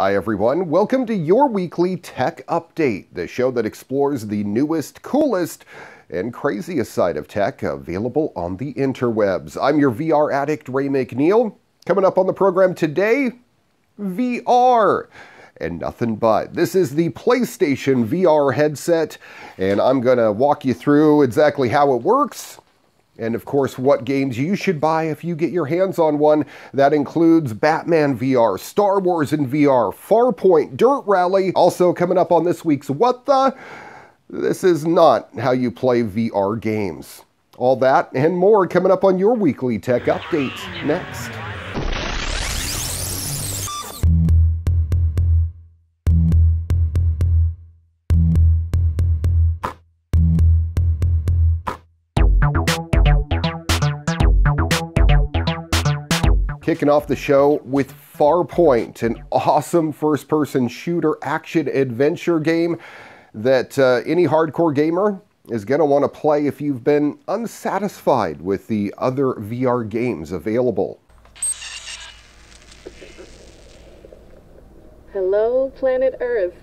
Hi everyone, welcome to your weekly tech update, the show that explores the newest, coolest, and craziest side of tech available on the interwebs. I'm your VR addict, Ray McNeil. Coming up on the program today, VR. And nothing but. This is the PlayStation VR headset, and I'm gonna walk you through exactly how it works, and of course, what games you should buy if you get your hands on one. That includes Batman VR, Star Wars in VR, Farpoint, Dirt Rally. Also coming up on this week's What The? This is not how you play VR games. All that and more coming up on your weekly tech update next. Kicking off the show with Farpoint, an awesome first-person shooter action-adventure game that any hardcore gamer is going to want to play if you've been unsatisfied with the other VR games available. Hello, planet Earth.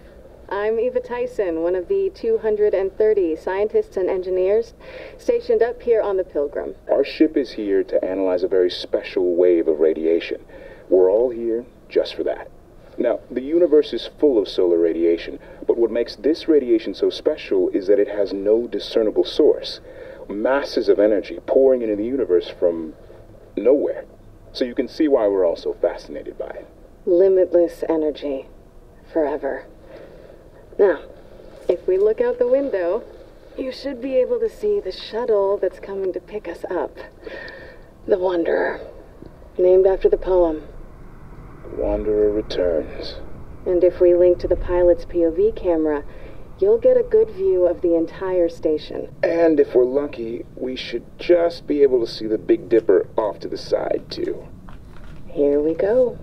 I'm Eva Tyson, one of the 230 scientists and engineers stationed up here on the Pilgrim. Our ship is here to analyze a very special wave of radiation. We're all here just for that. Now, the universe is full of solar radiation, but what makes this radiation so special is that it has no discernible source. Masses of energy pouring into the universe from nowhere. So you can see why we're all so fascinated by it. Limitless energy. Forever. Now, if we look out the window, you should be able to see the shuttle that's coming to pick us up. The Wanderer, named after the poem. The Wanderer returns. And if we link to the pilot's POV camera, you'll get a good view of the entire station. And if we're lucky, we should just be able to see the Big Dipper off to the side, too. Here we go.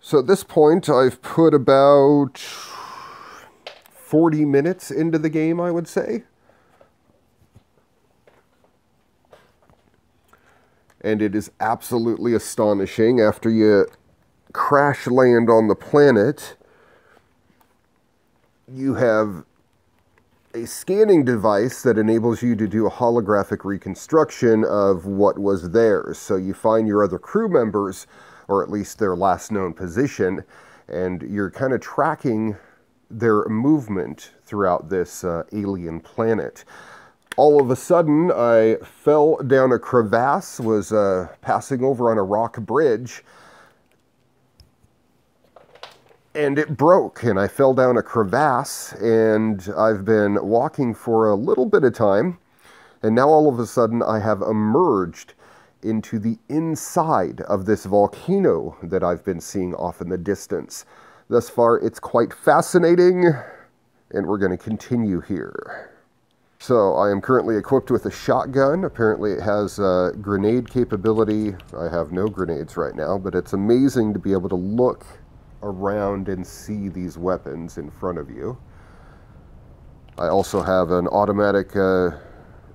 So at this point, I've put about 40 minutes into the game, I would say. And it is absolutely astonishing. After you crash land on the planet, you have a scanning device that enables you to do a holographic reconstruction of what was theirs. So you find your other crew members, or at least their last known position, and you're kind of tracking their movement throughout this alien planet. All of a sudden, I fell down a crevasse, was passing over on a rock bridge, and it broke, and I fell down a crevasse, and I've been walking for a little bit of time, and now all of a sudden I have emerged into the inside of this volcano that I've been seeing off in the distance. Thus far, it's quite fascinating, and we're going to continue here. So, I am currently equipped with a shotgun. Apparently it has grenade capability. I have no grenades right now, but it's amazing to be able to look around and see these weapons in front of you. I also have an automatic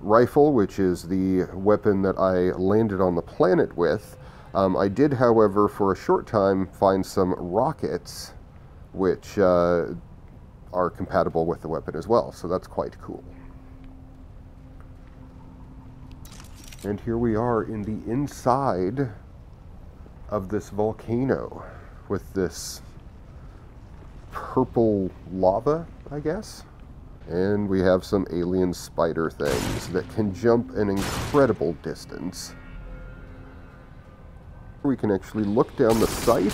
rifle, which is the weapon that I landed on the planet with. I did, however, for a short time find some rockets which are compatible with the weapon as well, so that's quite cool. And here we are in the inside of this volcano with this purple lava, I guess. And we have some alien spider things that can jump an incredible distance. We can actually look down the sight.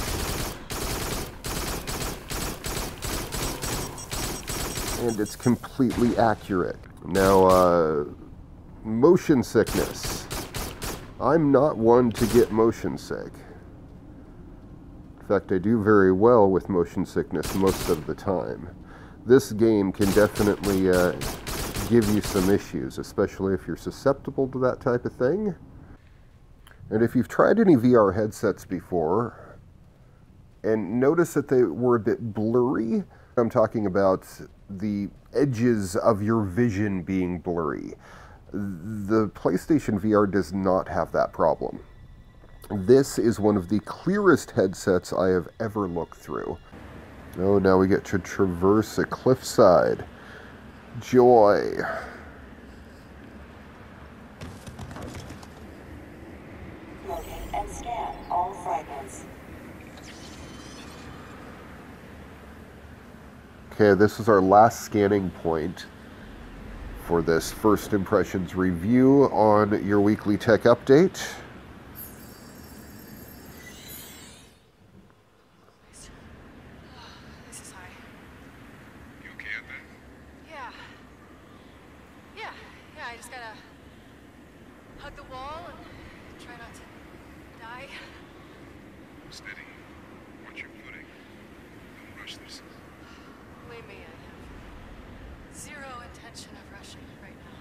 And it's completely accurate. Now, motion sickness. I'm not one to get motion sick. In fact, I do very well with motion sickness most of the time. This game can definitely give you some issues, especially if you're susceptible to that type of thing. And if you've tried any VR headsets before and notice that they were a bit blurry, I'm talking about the edges of your vision being blurry. The PlayStation VR does not have that problem. This is one of the clearest headsets I have ever looked through. Oh, now we get to traverse a cliffside. Joy. Locate and scan all fragments. Okay, this is our last scanning point for this First Impressions review on your weekly tech update. This is high. You okay up there? Yeah, I just gotta hug the wall and try not to die. Steady. Watch your footing. Don't rush this. Believe me, I have zero intention of rushing right now.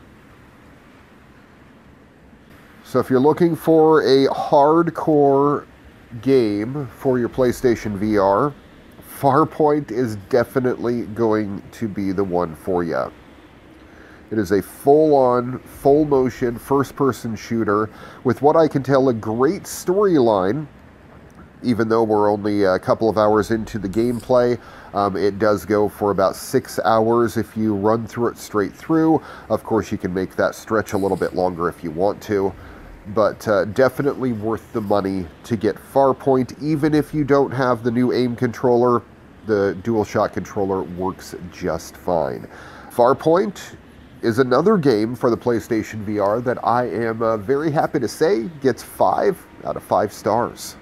So if you're looking for a hardcore game for your PlayStation VR, Farpoint is definitely going to be the one for you. It is a full-on, full-motion, first-person shooter with what I can tell a great storyline. Even though we're only a couple of hours into the gameplay, it does go for about 6 hours if you run through it straight through. Of course, you can make that stretch a little bit longer if you want to. But definitely worth the money to get Farpoint. Even if you don't have the new aim controller, the DualShock controller works just fine. Farpoint is another game for the PlayStation VR that I am very happy to say gets 5 out of 5 stars.